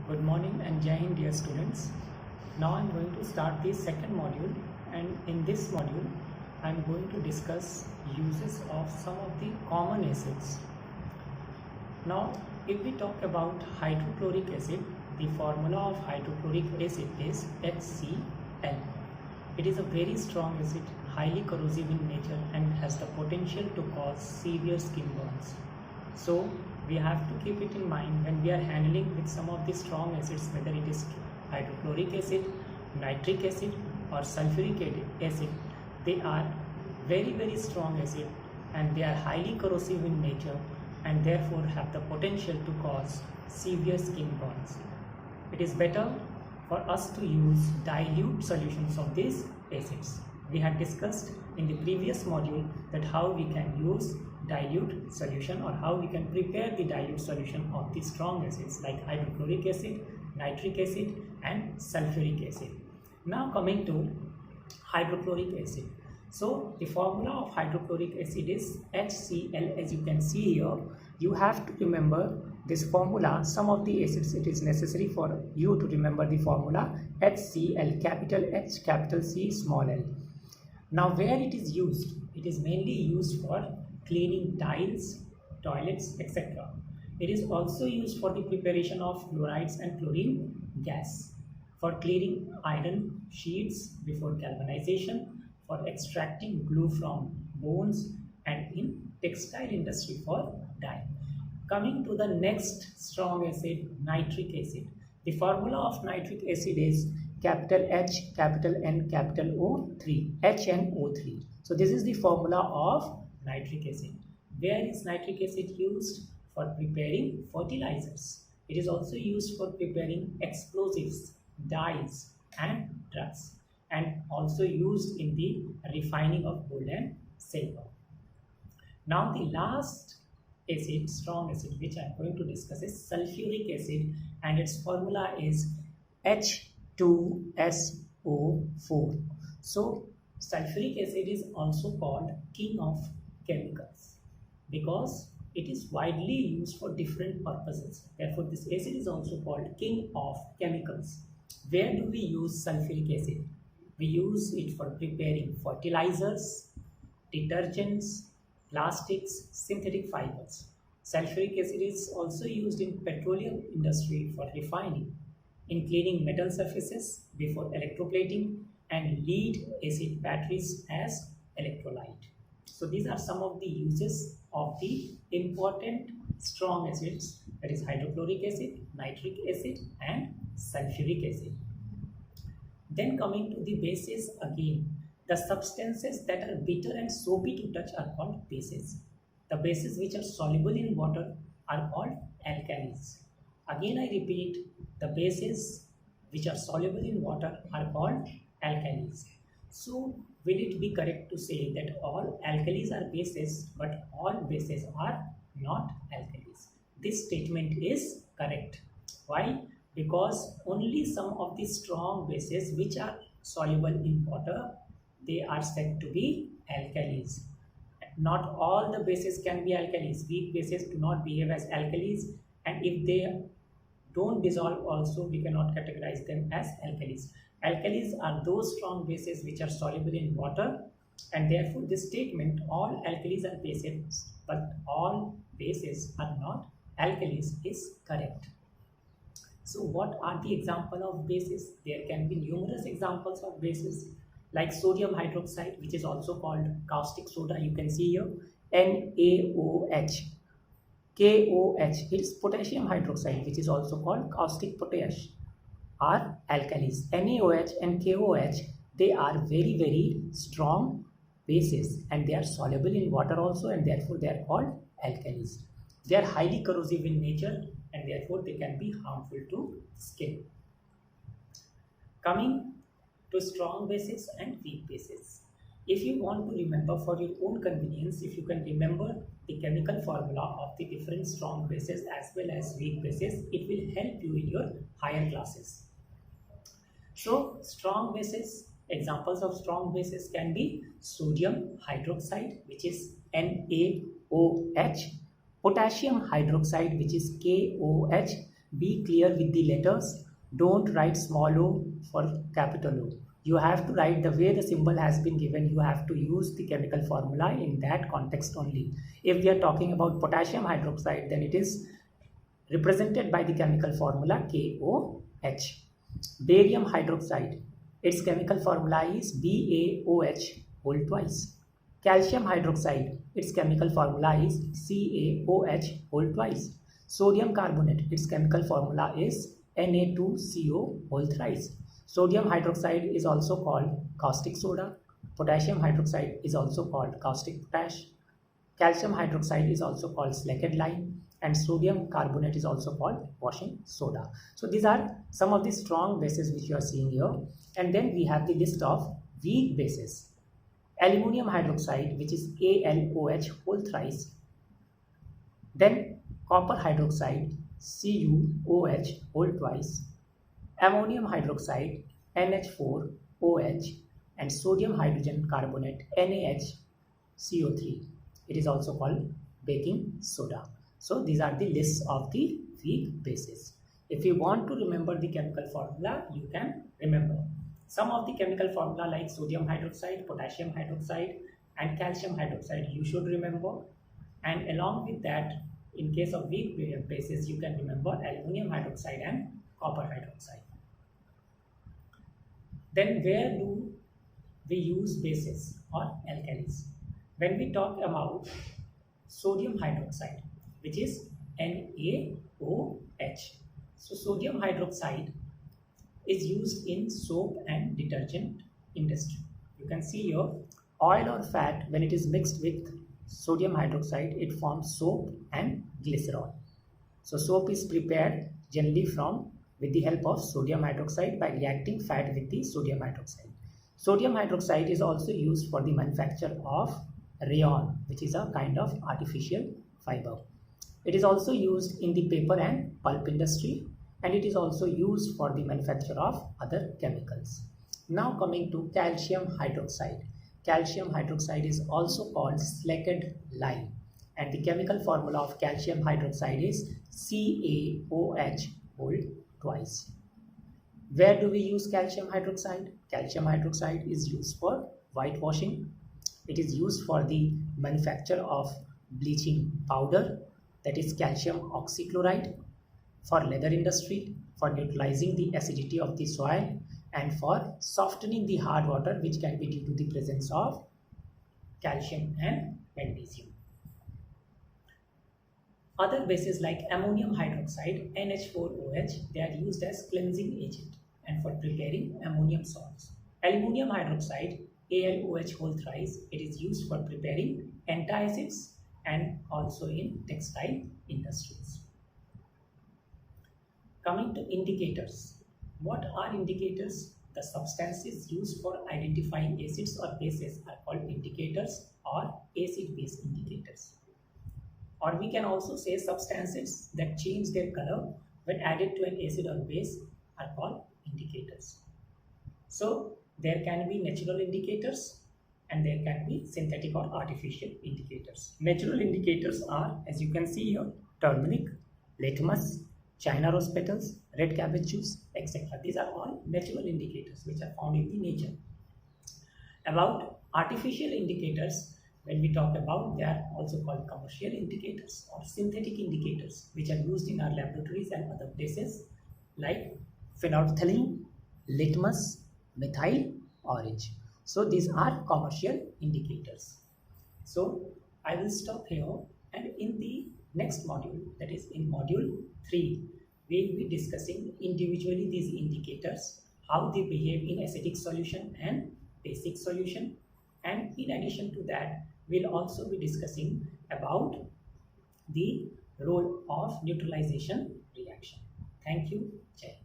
Good morning and Jai Hind, dear students. Now I'm going to start the second module, and in this module I'm going to discuss uses of some of the common acids. Now if we talk about hydrochloric acid, the formula of hydrochloric acid is HCl. It is a very strong acid, highly corrosive in nature and has the potential to cause severe skin burns. So we have to keep it in mind when we are handling with some of the strong acids, whether it is hydrochloric acid, nitric acid or sulfuric acid. They are very strong acid and they are highly corrosive in nature and therefore have the potential to cause severe skin burns. It is better for us to use dilute solutions of these acids. We had discussed in the previous module that how we can use dilute solution or how we can prepare the dilute solution of the strong acids like hydrochloric acid, nitric acid and sulfuric acid. Now coming to hydrochloric acid. So the formula of hydrochloric acid is HCl. As you can see here, you have to remember this formula. Some of the acids it is necessary for you to remember the formula HCl, capital H, capital C, small l. Now where it is used? It is mainly used for cleaning tiles, toilets, etc. It is also used for the preparation of fluorides and chlorine gas, for clearing iron sheets before galvanization, for extracting glue from bones, and in textile industry for dyeing. Coming to the next strong acid, nitric acid. The formula of nitric acid is capital H, capital N, capital O3, HNO3. So this is the formula of nitric acid. Where is nitric acid used? For preparing fertilizers. It is also used for preparing explosives, dyes and drugs, and also used in the refining of gold and silver. Now the last acid, strong acid, which I am going to discuss is sulfuric acid, and its formula is H2SO4. So sulfuric acid is also called king of chemicals because it is widely used for different purposes. Therefore this acid is also called king of chemicals. Where do we use sulfuric acid? We use it for preparing fertilizers, detergents, plastics, synthetic fibers. Sulfuric acid is also used in petroleum industry for refining, in cleaning metal surfaces before electroplating, and lead acid batteries as electrolyte. So these are some of the uses of the important strong acids, that is hydrochloric acid, nitric acid and sulfuric acid. Then coming to the bases again, the substances that are bitter and soapy to touch are called bases. The bases which are soluble in water are called alkalis. Again I repeat, the bases which are soluble in water are called alkalis. So will it be correct to say that all alkalis are bases but all bases are not alkalis? This statement is correct. Why? Because only some of the strong bases which are soluble in water, they are said to be alkalis. Not all the bases can be alkalis. Weak bases do not behave as alkalis, and if they don't dissolve also, we cannot categorize them as alkalis. Alkalis are those strong bases which are soluble in water, and therefore this statement, all alkalis are bases but all bases are not alkalis, is correct. So what are the examples of bases? There can be numerous examples of bases like sodium hydroxide, which is also called caustic soda. You can see here NaOH. KOH is potassium hydroxide, which is also called caustic potash, are alkalis. NaOH and KOH, they are very strong bases and they are soluble in water also, and therefore they are called alkalis. They are highly corrosive in nature and therefore they can be harmful to skin. Coming to strong bases and weak bases. If you want to remember for your own convenience, if you can remember the chemical formula of the different strong bases as well as weak bases, it will help you in your higher classes. So strong bases, examples of strong bases can be sodium hydroxide, which is NaOH, potassium hydroxide, which is KOH, Be clear with the letters. Don't write small o for capital O. You have to write the way the symbol has been given. You have to use the chemical formula in that context only. If we are talking about potassium hydroxide, then it is represented by the chemical formula KOH. Barium hydroxide, its chemical formula is BaOH whole twice. Calcium hydroxide, its chemical formula is CaOH whole twice. Sodium carbonate, its chemical formula is Na2CO whole thrice. Sodium hydroxide is also called caustic soda. Potassium hydroxide is also called caustic potash. Calcium hydroxide is also called slacked lime, and sodium carbonate is also called washing soda. So these are some of the strong bases which you are seeing here. And then we have the list of weak bases. Aluminum hydroxide, which is ALOH whole thrice. Then copper hydroxide, CuOH whole twice. Ammonium hydroxide, NH4OH, and sodium hydrogen carbonate, NaHCO3. It is also called baking soda. So these are the lists of the weak bases. If you want to remember the chemical formula, you can remember. Some of the chemical formula like sodium hydroxide, potassium hydroxide, and calcium hydroxide you should remember. And along with that, in case of weak bases, you can remember aluminum hydroxide and copper hydroxide. Then where do we use bases or alkalis? When we talk about sodium hydroxide, which is NaOH. So sodium hydroxide is used in soap and detergent industry. You can see here, oil or fat, when it is mixed with sodium hydroxide, it forms soap and glycerol. So soap is prepared generally with the help of sodium hydroxide by reacting fat with the sodium hydroxide. Sodium hydroxide is also used for the manufacture of rayon, which is a kind of artificial fiber. It is also used in the paper and pulp industry, and it is also used for the manufacture of other chemicals. Now coming to calcium hydroxide. Calcium hydroxide is also called slacked lime, and the chemical formula of calcium hydroxide is CaOH whole twice. Where do we use calcium hydroxide? Calcium hydroxide is used for whitewashing. It is used for the manufacture of bleaching powder, that is calcium oxychloride, for leather industry, for neutralizing the acidity of the soil, and for softening the hard water, which can be due to the presence of calcium and magnesium. Other bases like ammonium hydroxide, NH4OH, they are used as cleansing agent and for preparing ammonium salts. Aluminum hydroxide, ALOH whole thrice, it is used for preparing antacids and also in textile industries. Coming to indicators. What are indicators? The substances used for identifying acids or bases are called indicators or acid-base indicators. Or we can also say substances that change their color when added to an acid or base are called indicators. So there can be natural indicators and there can be synthetic or artificial indicators. Natural indicators are, as you can see here, turmeric, litmus, China rose petals, red cabbage juice, etc. These are all natural indicators which are found in the nature. About artificial indicators, when we talk about, they are also called commercial indicators or synthetic indicators, which are used in our laboratories and other places like phenolphthalein, litmus, methyl orange. So these are commercial indicators. So I will stop here, and in the next module, that is in module 3, we will be discussing individually these indicators, how they behave in acidic solution and basic solution, and in addition to that, we'll also be discussing about the role of neutralization reaction. Thank you. Jai.